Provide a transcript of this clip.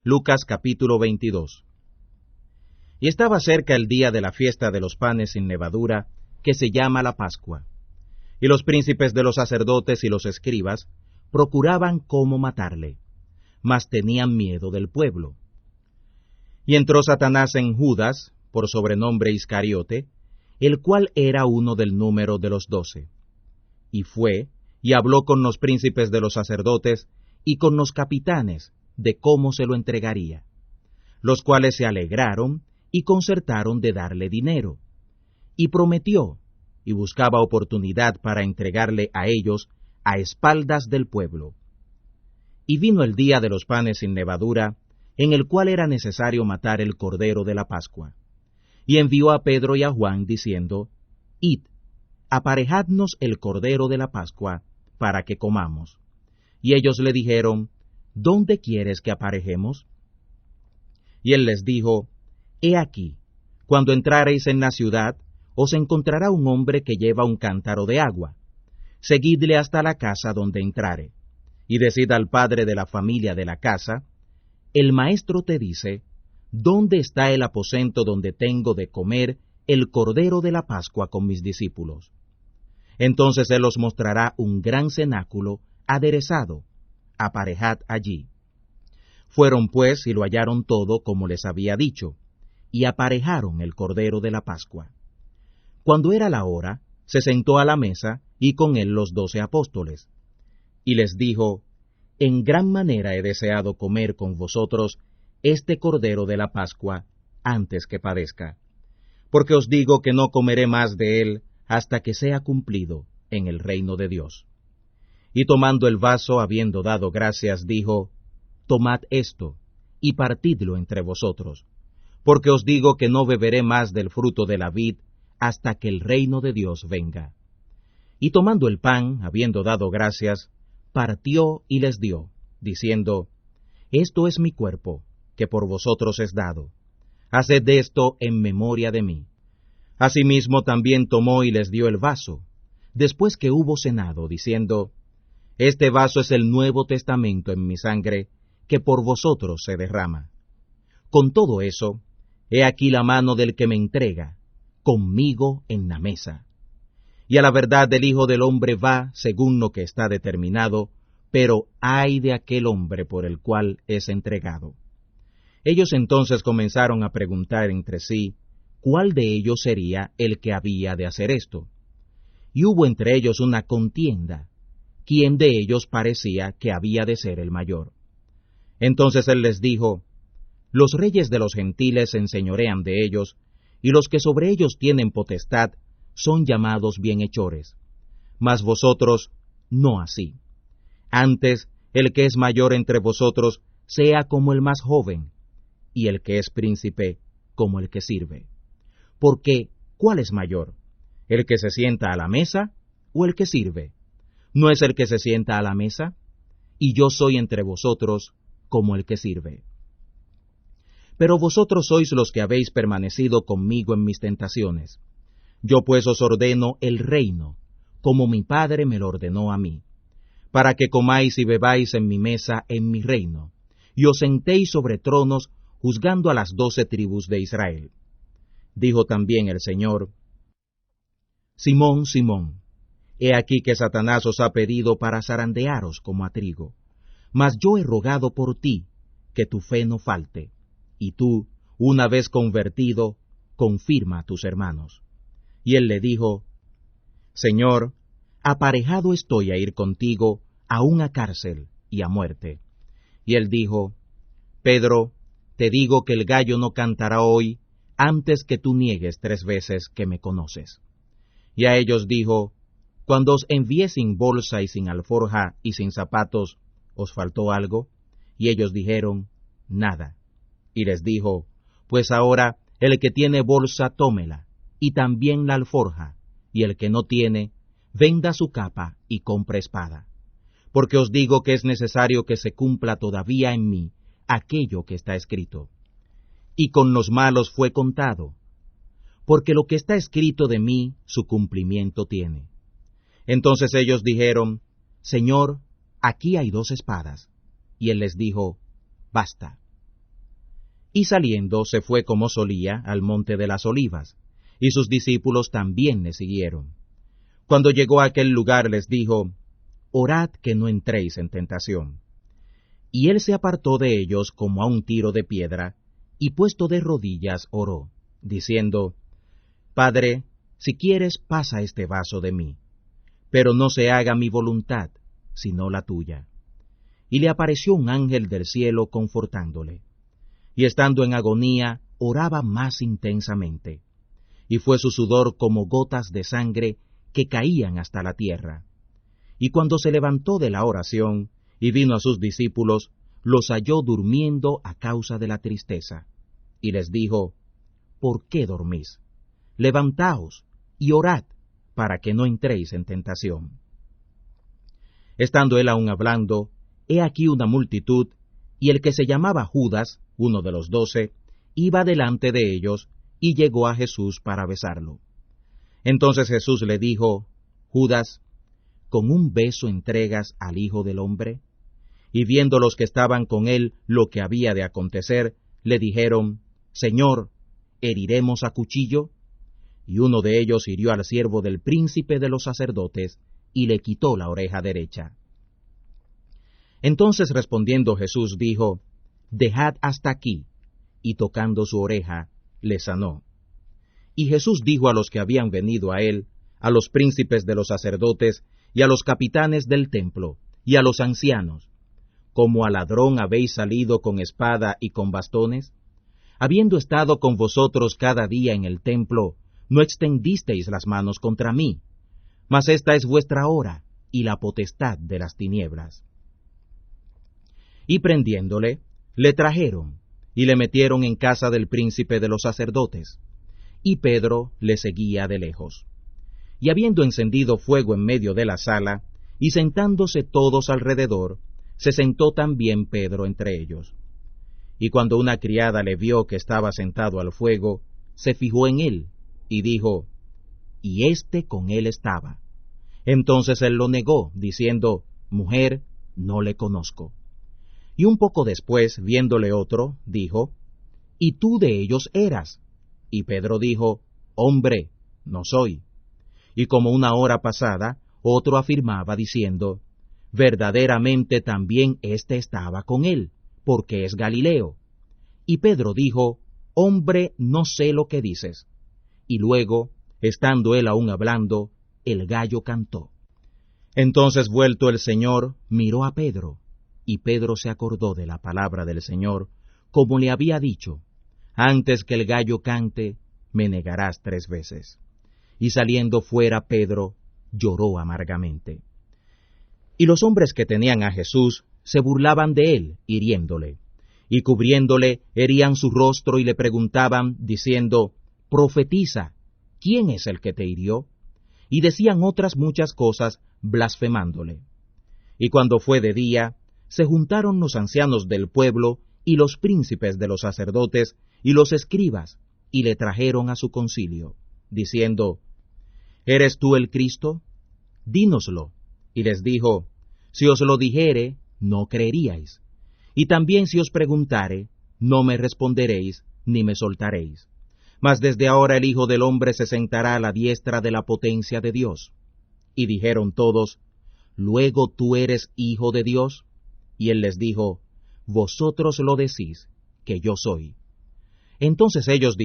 Lucas capítulo 22. Y estaba cerca el día de la fiesta de los panes sin levadura, que se llama la Pascua. Y los príncipes de los sacerdotes y los escribas procuraban cómo matarle, mas tenían miedo del pueblo. Y entró Satanás en Judas, por sobrenombre Iscariote, el cual era uno del número de los 12. Y fue, y habló con los príncipes de los sacerdotes y con los capitanes, de cómo se lo entregaría, los cuales se alegraron y concertaron de darle dinero, y prometió, y buscaba oportunidad para entregarle a ellos a espaldas del pueblo. Y vino el día de los panes sin levadura, en el cual era necesario matar el cordero de la Pascua. Y envió a Pedro y a Juan, diciendo, Id, aparejadnos el cordero de la Pascua, para que comamos. Y ellos le dijeron, ¿dónde quieres que aparejemos? Y él les dijo, He aquí, cuando entrareis en la ciudad, os encontrará un hombre que lleva un cántaro de agua. Seguidle hasta la casa donde entrare, y decid al padre de la familia de la casa, el maestro te dice, ¿dónde está el aposento donde tengo de comer el cordero de la Pascua con mis discípulos? Entonces él os mostrará un gran cenáculo aderezado, aparejad allí. Fueron pues y lo hallaron todo como les había dicho, y aparejaron el cordero de la Pascua. Cuando era la hora, se sentó a la mesa, y con él los 12 apóstoles. Y les dijo, En gran manera he deseado comer con vosotros este cordero de la Pascua, antes que padezca. Porque os digo que no comeré más de él, hasta que sea cumplido en el reino de Dios. Y tomando el vaso, habiendo dado gracias, dijo, Tomad esto, y partidlo entre vosotros, porque os digo que no beberé más del fruto de la vid, hasta que el reino de Dios venga. Y tomando el pan, habiendo dado gracias, partió y les dio, diciendo, Esto es mi cuerpo, que por vosotros es dado. Haced de esto en memoria de mí. Asimismo también tomó y les dio el vaso, después que hubo cenado, diciendo, Este vaso es el Nuevo Testamento en mi sangre, que por vosotros se derrama. Con todo eso, he aquí la mano del que me entrega, conmigo en la mesa. Y a la verdad del Hijo del Hombre va según lo que está determinado, pero ay de aquel hombre por el cual es entregado. Ellos entonces comenzaron a preguntar entre sí, ¿cuál de ellos sería el que había de hacer esto? Y hubo entre ellos una contienda, ¿quién de ellos parecía que había de ser el mayor? Entonces él les dijo, Los reyes de los gentiles se enseñorean de ellos, y los que sobre ellos tienen potestad son llamados bienhechores. Mas vosotros no así. Antes, el que es mayor entre vosotros sea como el más joven, y el que es príncipe como el que sirve. Porque, ¿cuál es mayor? ¿El que se sienta a la mesa o el que sirve? ¿No es el que se sienta a la mesa? Y yo soy entre vosotros como el que sirve. Pero vosotros sois los que habéis permanecido conmigo en mis tentaciones. Yo pues os ordeno el reino, como mi Padre me lo ordenó a mí, para que comáis y bebáis en mi mesa en mi reino, y os sentéis sobre tronos, juzgando a las 12 tribus de Israel. Dijo también el Señor, Simón, Simón, he aquí que Satanás os ha pedido para zarandearos como a trigo, mas yo he rogado por ti, que tu fe no falte, y tú, una vez convertido, confirma a tus hermanos. Y él le dijo, Señor, aparejado estoy a ir contigo aún a cárcel y a muerte. Y él dijo, Pedro, te digo que el gallo no cantará hoy, antes que tú niegues 3 veces que me conoces. Y a ellos dijo, Cuando os envié sin bolsa y sin alforja y sin zapatos, ¿os faltó algo? Y ellos dijeron, Nada. Y les dijo, Pues ahora el que tiene bolsa tómela, y también la alforja, y el que no tiene, venda su capa y compre espada. Porque os digo que es necesario que se cumpla todavía en mí aquello que está escrito. Y con los malos fue contado, porque lo que está escrito de mí su cumplimiento tiene. Entonces ellos dijeron, Señor, aquí hay 2 espadas. Y él les dijo, Basta. Y saliendo se fue como solía al monte de las Olivas, y sus discípulos también le siguieron. Cuando llegó a aquel lugar les dijo, Orad que no entréis en tentación. Y él se apartó de ellos como a un tiro de piedra, y puesto de rodillas oró, diciendo, Padre, si quieres pasa este vaso de mí, pero no se haga mi voluntad, sino la tuya. Y le apareció un ángel del cielo confortándole. Y estando en agonía, oraba más intensamente, y fue su sudor como gotas de sangre que caían hasta la tierra. Y cuando se levantó de la oración, y vino a sus discípulos, los halló durmiendo a causa de la tristeza. Y les dijo, ¿por qué dormís? Levantaos y orad, para que no entréis en tentación. Estando él aún hablando, he aquí una multitud, y el que se llamaba Judas, uno de los 12, iba delante de ellos, y llegó a Jesús para besarlo. Entonces Jesús le dijo, Judas, ¿con un beso entregas al Hijo del Hombre? Y viendo los que estaban con él lo que había de acontecer, le dijeron, Señor, ¿heriremos a cuchillo? Y uno de ellos hirió al siervo del príncipe de los sacerdotes, y le quitó la oreja derecha. Entonces respondiendo Jesús dijo, Dejad hasta aquí, y tocando su oreja, le sanó. Y Jesús dijo a los que habían venido a él, a los príncipes de los sacerdotes, y a los capitanes del templo, y a los ancianos, ¿como a ladrón habéis salido con espada y con bastones? Habiendo estado con vosotros cada día en el templo, no extendisteis las manos contra mí, mas esta es vuestra hora, y la potestad de las tinieblas. Y prendiéndole, le trajeron, y le metieron en casa del príncipe de los sacerdotes, y Pedro le seguía de lejos. Y habiendo encendido fuego en medio de la sala, y sentándose todos alrededor, se sentó también Pedro entre ellos. Y cuando una criada le vio que estaba sentado al fuego, se fijó en él, y dijo, y éste con él estaba. Entonces él lo negó, diciendo, Mujer, no le conozco. Y un poco después, viéndole otro, dijo, ¿y tú de ellos eras? Y Pedro dijo, Hombre, no soy. Y como una hora pasada, otro afirmaba, diciendo, Verdaderamente también éste estaba con él, porque es Galileo. Y Pedro dijo, Hombre, no sé lo que dices. Y luego, estando él aún hablando, el gallo cantó. Entonces vuelto el Señor, miró a Pedro, y Pedro se acordó de la palabra del Señor, como le había dicho, Antes que el gallo cante, me negarás 3 veces. Y saliendo fuera Pedro, lloró amargamente. Y los hombres que tenían a Jesús se burlaban de él, hiriéndole, y cubriéndole herían su rostro y le preguntaban, diciendo, Profetiza, ¿quién es el que te hirió? Y decían otras muchas cosas, blasfemándole. Y cuando fue de día, se juntaron los ancianos del pueblo y los príncipes de los sacerdotes y los escribas, y le trajeron a su concilio, diciendo, ¿Eres tú el Cristo? Dínoslo. Y les dijo, Si os lo dijere, no creeríais. Y también si os preguntare, no me responderéis, ni me soltaréis. Mas desde ahora el Hijo del Hombre se sentará a la diestra de la potencia de Dios. Y dijeron todos, ¿Luego tú eres Hijo de Dios? Y él les dijo, Vosotros lo decís, que yo soy. Entonces ellos